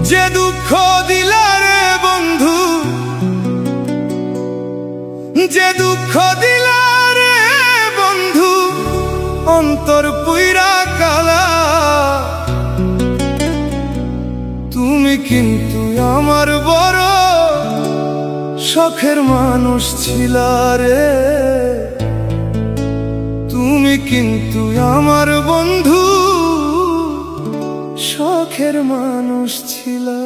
যে দুঃখ দিলারে বন্ধু, যে দুঃখ দিলারে বন্ধু, অন্তর পুইরা কালা। তুমি কিন্তু আমার বড় শখের মানুষ ছিলা রে। তুমি কিন্তু আমার বন্ধু শখের মানুষ ছিলা।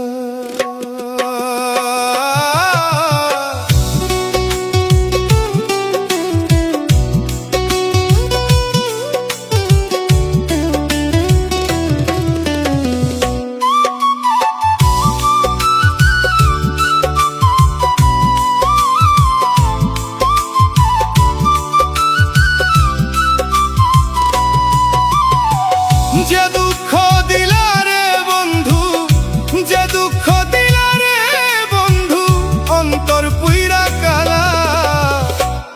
যে দুঃখ দিলারে বন্ধু, যে দুঃখ দিলারে বন্ধু, অন্তর পুইরা কালা।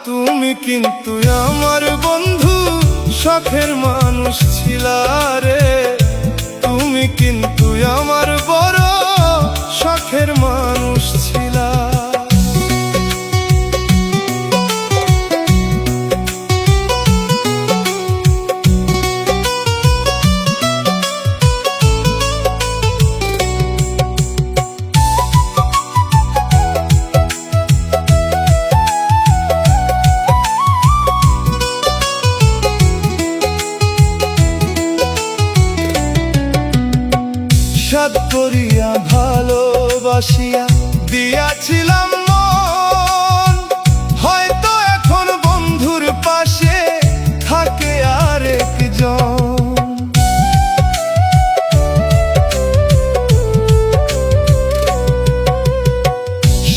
তুমি কিন্তু আমার বন্ধু শখের মানুষ ছিলা রে। তুমি কিন্তু আমার বড় শখের মানুষ ছিলা। সাদ করিয়া ভালোবাসিয়া দিয়াছিলাম মন, হয়তো এখন বন্ধুর পাশে থাকে আরেকজন।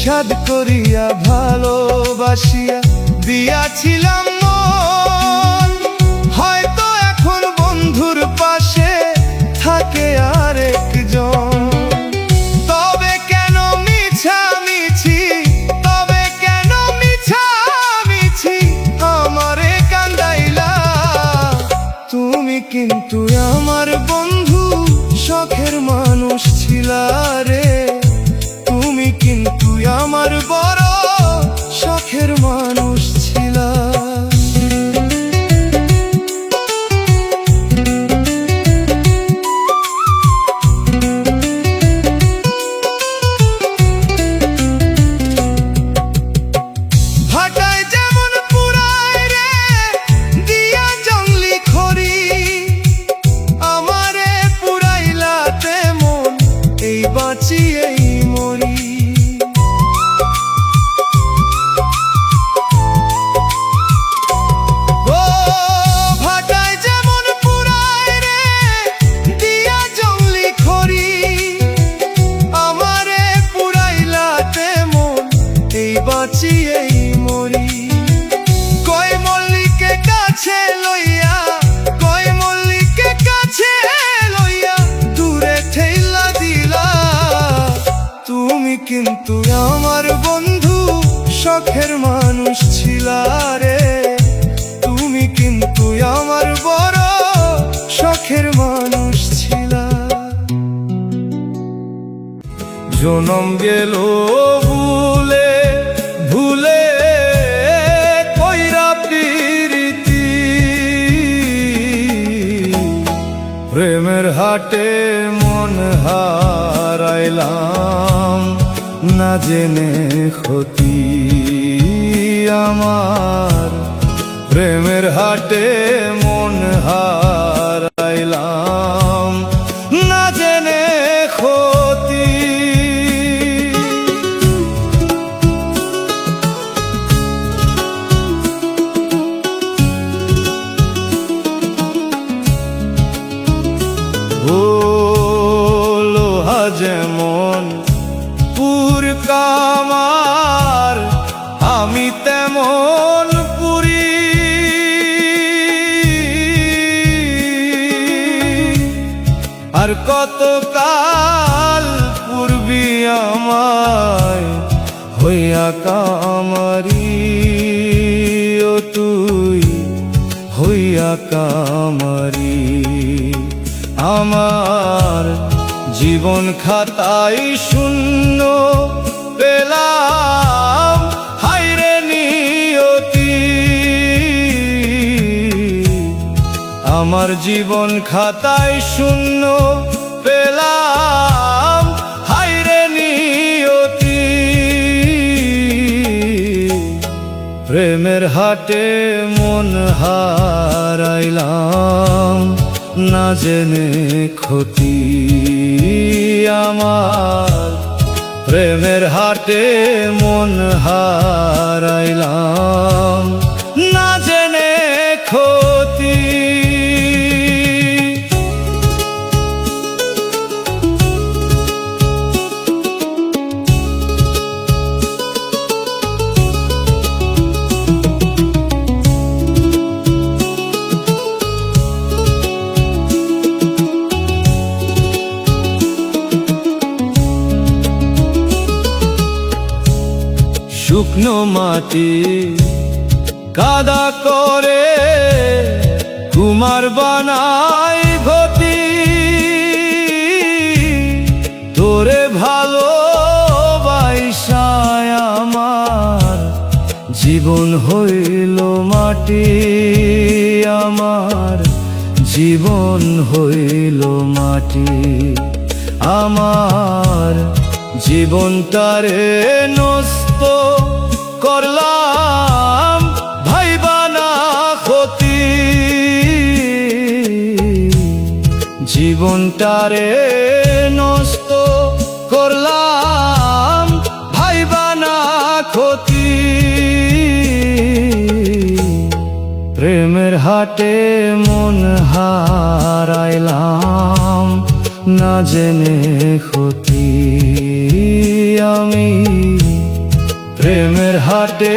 সাদ করিয়া ভালোবাসিয়া দিয়াছিলাম মন, হয়তো এখন বন্ধুর পাশে থাকে আরেকজন। তবে কেন মিছামিছি, তবে কেন মিছামিছি আমারে কান্দাইলা। তুমি কিন্তু আমার বন্ধু শখের মানুষ ছিলা রে। তুমি কিন্তু আমার বড় শখের মানুষ ছিলা। বাঁচিয়েই মরি, ও ভাটায় যেমন পুরায় রে দিয়া জংলি খড়ি। আমারে পুরাইলা তেমন এই বাঁচিয়েই মরি। কই মল্লিকে কাছে লইয়া, কই মল্লিকে কাছে লইয়া দূরে ঠেলা দিলা। তুমি কিন্তু আমার বন্ধু শখের মানুষ ছিলা রে। তুমি কিন্তু আমার বড় শখের মানুষ ছিলা। জনম গেল ভুলে ভুলে কইরা প্রীতি, প্রেমের হাটে মন হারাইলাম না জেনে ক্ষতি আমার। প্রেমের হাটে মন হারাইলাম না জেনে ক্ষতি। ও লোহা যেমন পুর কামার, আমি তেমন পুরি। আর কত কাল পূর্বী আমায় হইয়া কামারি। ও তুই হইয়া কামারি, আমার জীবন খাতায় শূন্য পেলাম, হায়রে নিয়তি। আমার জীবন খাতায় শূন্য পেলাম, হায়রে নিয়তি। প্রেমের হাটে মন হারাইলাম, না জেনে ক্ষতি আমার। প্রেমের হাটে মন হারাইলাম, না জেনে ক্ষতি। শুকনো মাটি কাদা করে কুমার বানাই ঘটি, তোরে ভালোবাসায় আমার জীবন হইল মাটি। আমার জীবন হইল মাটি। আমার জীবনটারে নষ্ট করলাম, ভাইবা না ক্ষতি। জীবনটারে নষ্ট করলাম, ভাইবা না ক্ষতি। প্রেমের হাটে মন হারাইলাম, না জেনে ক্ষতি আমি। প্রেমের হাটে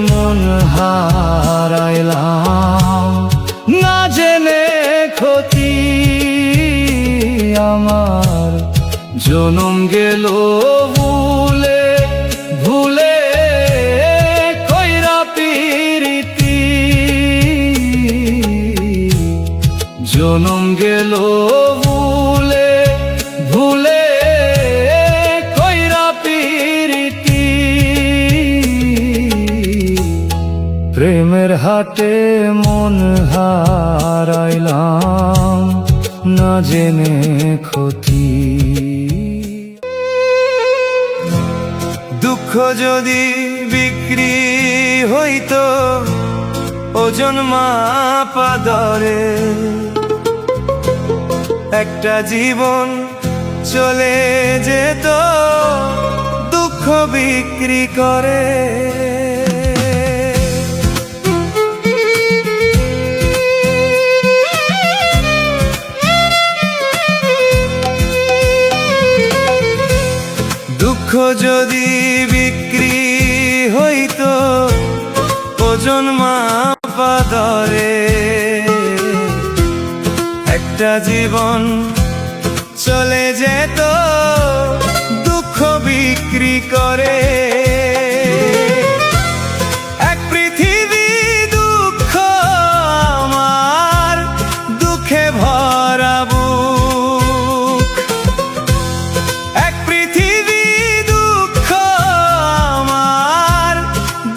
মন হারাইলাম, না জেনে ক্ষতি আমার। জনম গেল ভুলে ভুলে কইরা পিরিতি। জনম গেল ভুলে ভুলে কইরা পিরিতি। প্রেমের হাটে মন হারাইলাম, না জেনে ক্ষতি। দুঃখ যদি বিক্রি হইতো ওজন মাপা দরে, একটা জীবন চলে যেত দুঃখ বিক্রি করে। দুঃখ যদি বিক্রি হইতো ওজন মাপা দরে, একটা জীবন চলে যেত দুঃখ বিক্রি করে। এক পৃথিবী দুঃখ আমার, দুঃখে ভরা বুক। এক পৃথিবী দুঃখ আমার,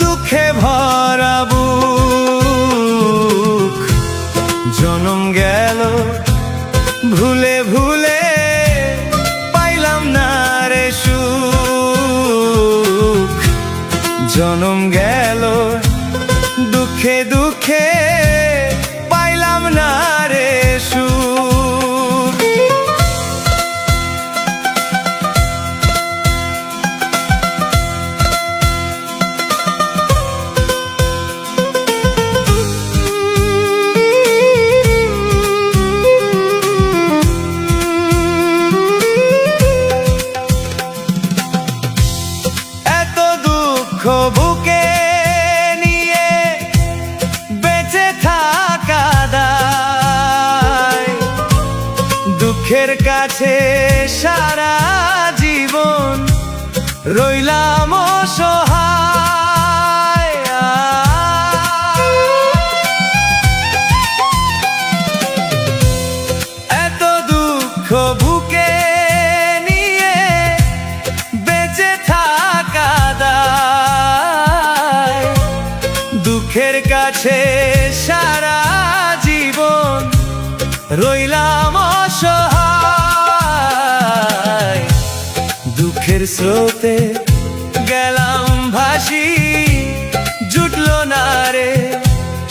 দুঃখে ভরা বুক। জনম গেল ভুলে ভুলে, পাইলাম না রে সুখ। জনম গেল দুঃখে দুঃখে, পাইলাম না রে সুখ। বুকে নিয়ে বেঁচে থাকা দায়, দুঃখের কাছে সারা জীবন রইলাম অসহায়। এত দুঃখ বুকে দুঃখের স্রোতে গেলাম ভাসি, জুটলো না রে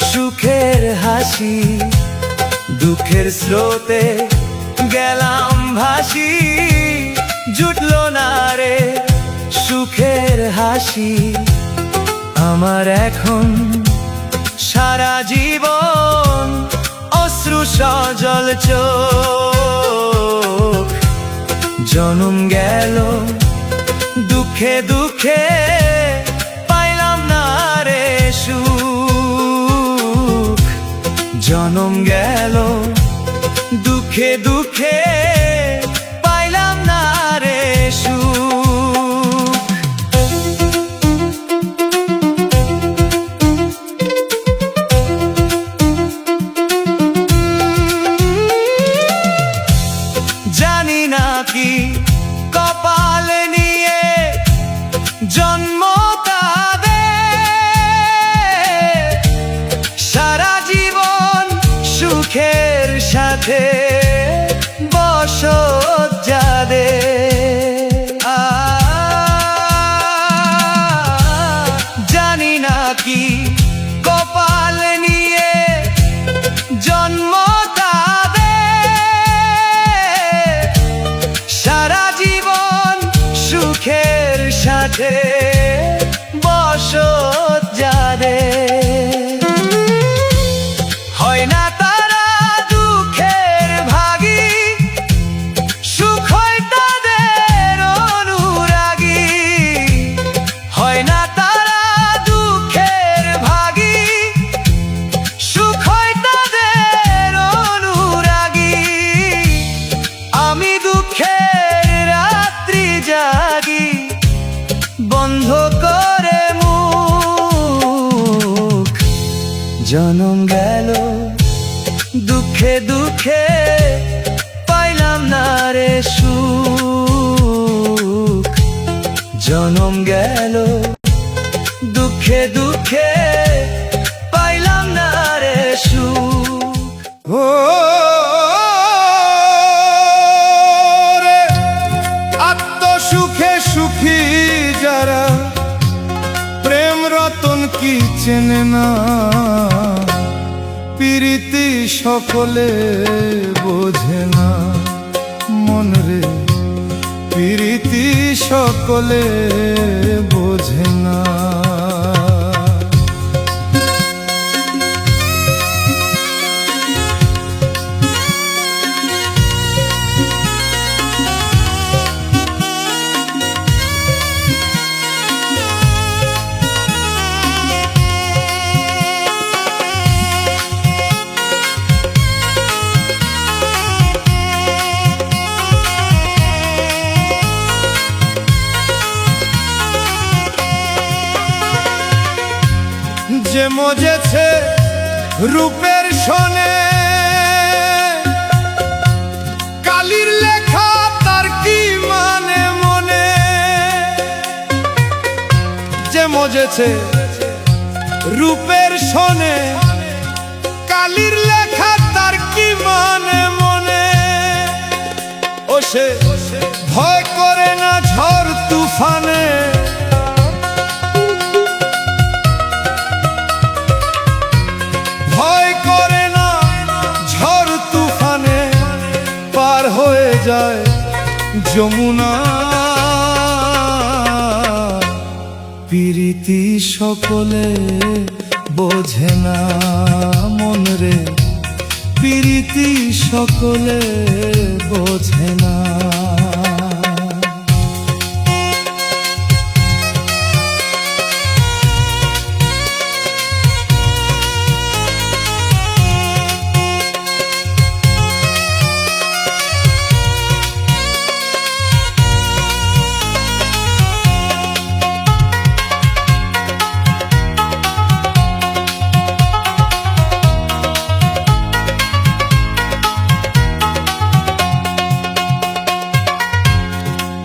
সুখের হাসি। দুঃখের স্রোতে গেলাম ভাসি, জুটলো না রে সুখের হাসি। আমার এখন সারা জীবন অশ্রু সজল চোখ। জনম গেল দুঃখে দুঃখে, পাইলাম না রে সুখ। জনম গেল দুঃখে দুঃখে, পাইলাম না রে সুখ। জানি না কি কপালে নিয়ে জন্ম তাদের, সারা জীবন সুখের সাথে বসত যাদের। জানি না কি কপালে নিয়ে জন্ম তাদের, সারা জীবন সুখের সাথে বসত যাদের। হয় না তারা দুঃখের ভাগী, সুখ হয় তাদের অনুরাগী। হয় না তারা দুঃখের ভাগী, সুখ হয় তাদের অনুরাগী। আমি দুঃখের রাত্রি জাগি, বন্ধ করে মুখ। জনম গেল দুঃখে দুঃখে, পাইলাম না রে সুখ। জনম গেল দুঃখে দুঃখে, পাইলাম না রে সুখ। ও রে আত্মসুখে সুখী যারা, প্রেম রতন কি চেনে না। প্রীতি সকলে বোঝে না মন রে, প্রীতি সকলে বোঝে না। যে মজেছে রূপের সনে, কালির লেখা তার কি মানে মনে। যে মজেছে রূপের সনে, কালির লেখা তার কি মানে মনে। ও সে ভয় করে না ঝড় তুফানে, ভয় করে না ঝড় তুফানে। পার হয়ে যায় যমুনা, প্রীতি সকলে বোঝে না মন রে, প্রীতি সকলে বোঝে না।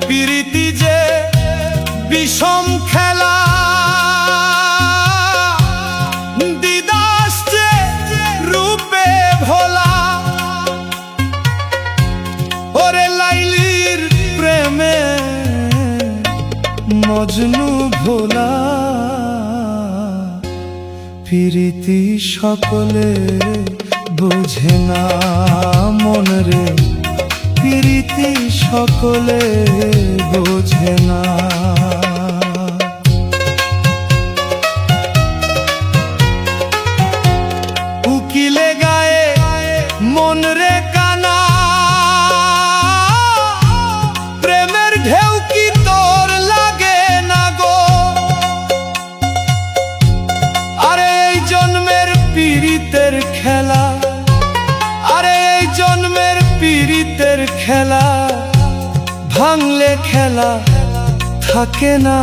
প্রীতি যে বিষম খেলা, দিদাস যে রূপে ভোলা। ওরে লাইলির প্রেমে মজনু ভোলা প্রীতি সকলে বোঝে না মন রে, প্রীতি সকলে বোঝে না। উকিলে গায়ে মন রে কানা, প্রেমের ঢেউ কি তোর লাগে না গো? আরে এই জন্মের পীড়িতের খেলা, আরে এই জন্মের পীড়িতের খেলা, ভাঙলে খেলা থাকে না।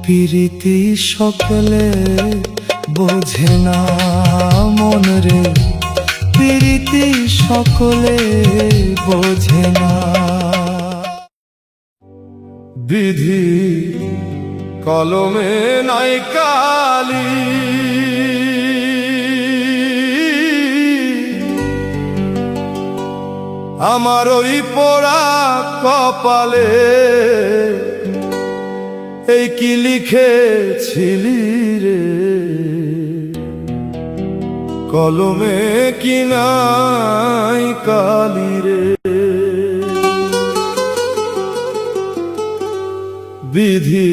প্রীতি সকলে বোঝে না মন রে, প্রীতি সকলে বোঝে না। বিধি কলমে নাই কালি, আমার ওই পোড়া কপালে এই কি লিখেছিলি রে? কলমে কি নাই কালি রে? বিধি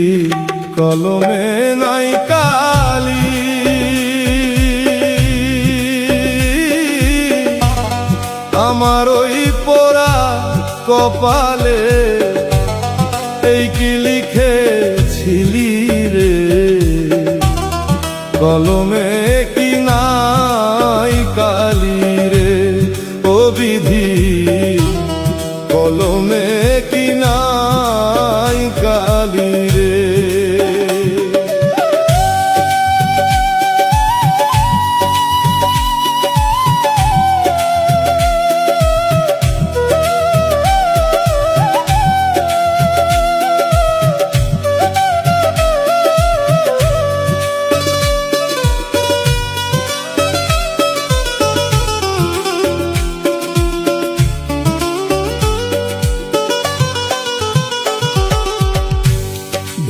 কলমে নাই কালি, আমার ওই পোড়া কপালে এই কি লিখেছিলি রে? কলমে কি নাই কালি রে? ও বিধি কলমে কি নাই কালি রে?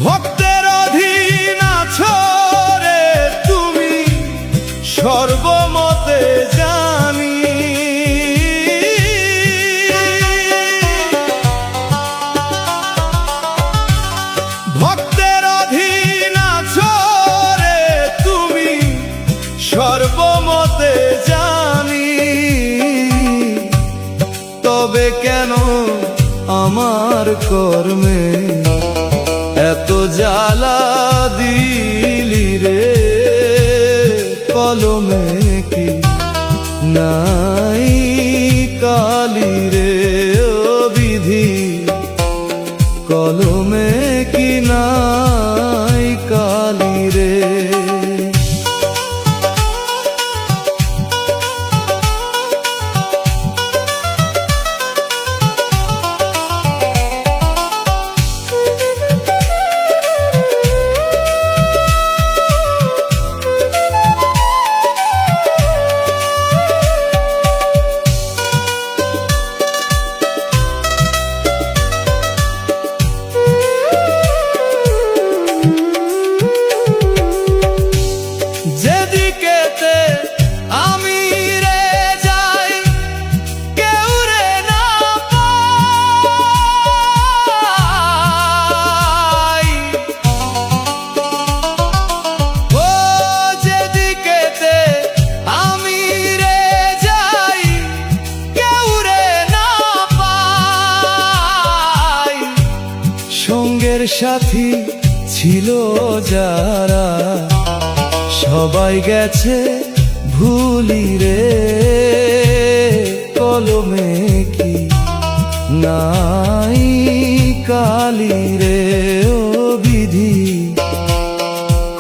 ভক্তের অধীন আছো রে তুমি, সর্বমতে জানি। ভক্তের অধীন আছো রে তুমি, সর্বমতে জানি। তবে কেন আমার কর্মে এত জ্বালা দিলি রে? কলমে কি নাই কালি রে? ও বিধি কলমে কি নাই কালি রে? যেদিকেতে আমি রে যাই, কেউ রে না পাই। ও যেদিকেতে আমি রে যাই, কেউ রে না পাই। সঙ্গের সাথী ছিল যারা, সবাই গেছে ভুলি রে। কলমে কি নাই কালি রে? ও বিধি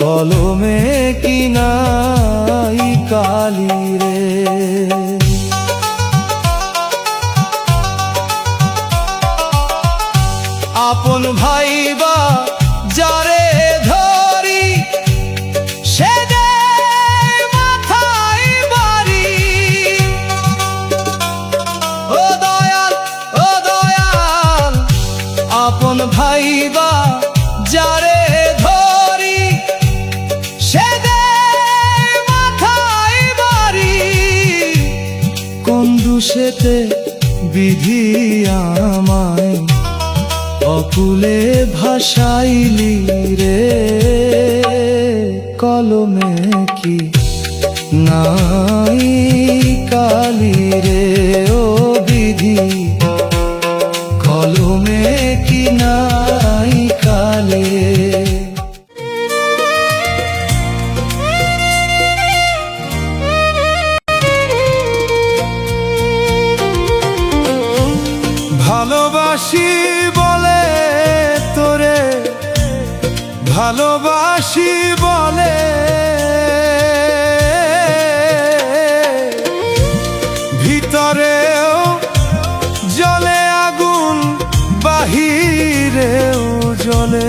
কলমে কি নাই কালি রে? আপন ভাইবা যারে ধরি, সে দেয় মাথায় বাড়ি। ও দয়াল, ও দয়াল, আপন ভাইবা যারে ধরি সে দেয় মাথায় বাড়ি। কোন দুষেতে বিধি আমায় অকুলে ভাসাইলি রে, কলমে কি নাই কালি রে ও বিধি, কলমে কি নাই কালে। ভালোবাসি বলে তোরে, ভালোবাসি বলে ভিতরেও জ্বলে আগুন, বাহিরেও জ্বলে।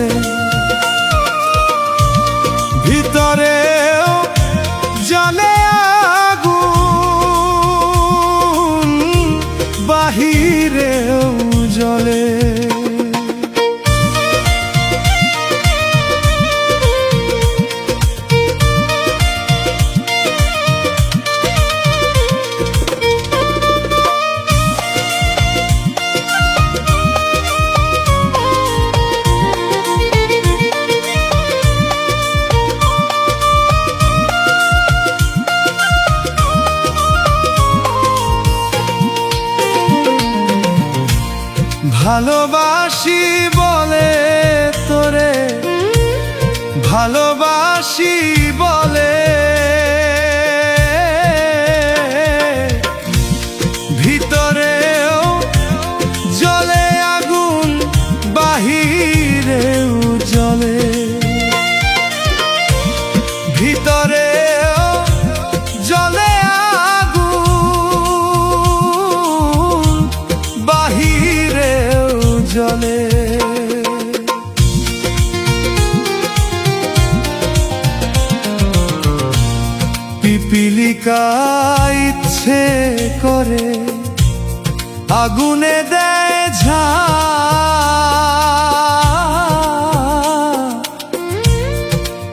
ভিতরেও জ্বলে আগুন, বাহিরেও জ্বলে। ভালোবাসি বলে তোরে, ভালোবাসি বলে ভিতরেও জ্বলে আগুন, বাহিরেও জ্বলে। ভিতরেও জ্বলে আগুন, বাহিরেও জ্বলে। পিপিলিকা ইচ্ছে করে আগুনে দেয় ঝাঁপ,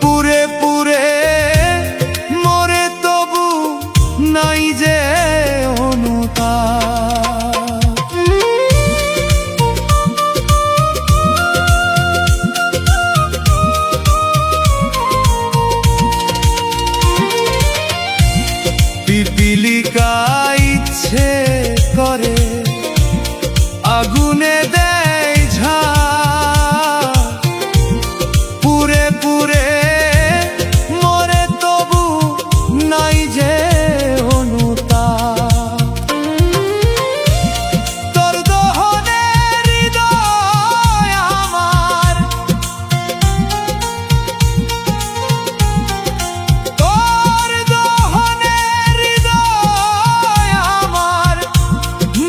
পুরে পুরে মরে তবু নাই যে অনুতাপ। পিপিলিকা ইচ্ছে করে আগুনে দেয় ঝাঁপ, পুরে পুরে মরে তবু নাই যে অনুতাপ। তোর দহনে হৃদয় আমার, তোর দহনে হৃদয় আমার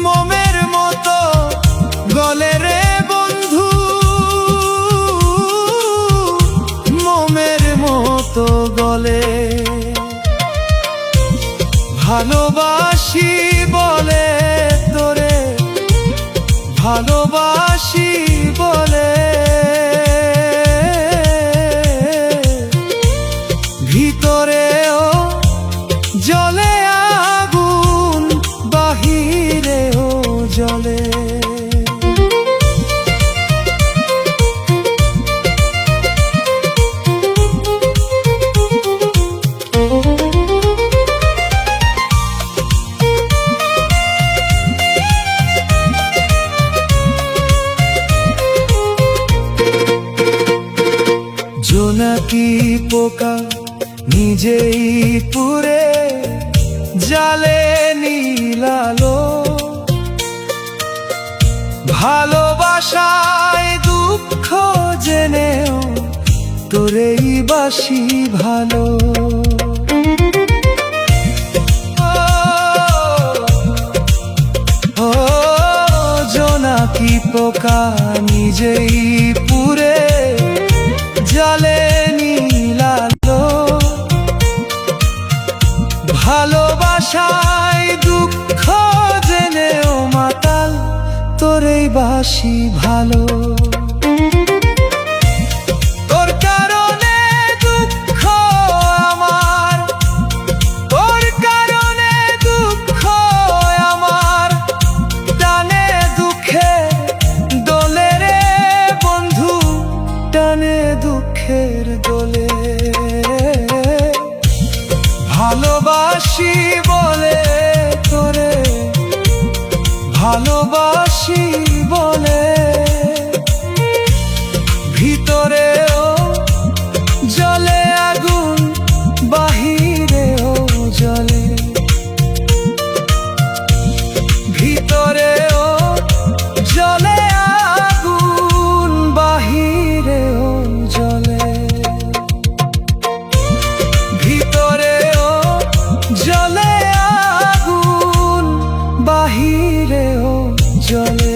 মোমের মতো গলে রে বন্ধু, মোমের মতো গলে। ভালোবাসি বলে তোরে, ভালোবাসি বলে ভিতরেও জ্বলে আগুন, বাহিরেও জ্বলে। জোনাকি পোকা নিজেই পুরে জালে নীলালো, ভালোবাসায় দুঃখ জেনেও তোরেই বাসি ভালো। ও জোনাকি পোকা নিজেই পুরে জালে নীলালো, ভালোবাসায় দুঃখ জেনেও মাতাল তোরেই বাসি ভালো। তোর কারণে দুঃখ আমার, তোর কারণে দুঃখ আমার, টানে দুঃখে দোলে রে বন্ধু, টানে দুঃখের দোলে। ভালোবাসি বলে তোরে, ভালোবাসি বলে, ভিতরেও জ্বলে আগুন, বাহিরেও জ্বলে, ভিতরেও জ্বলে আগুন, বাহিরেও জ্বলে, ভিতরেও জ্বলে আগুন, বাহিরেও জ্বলে।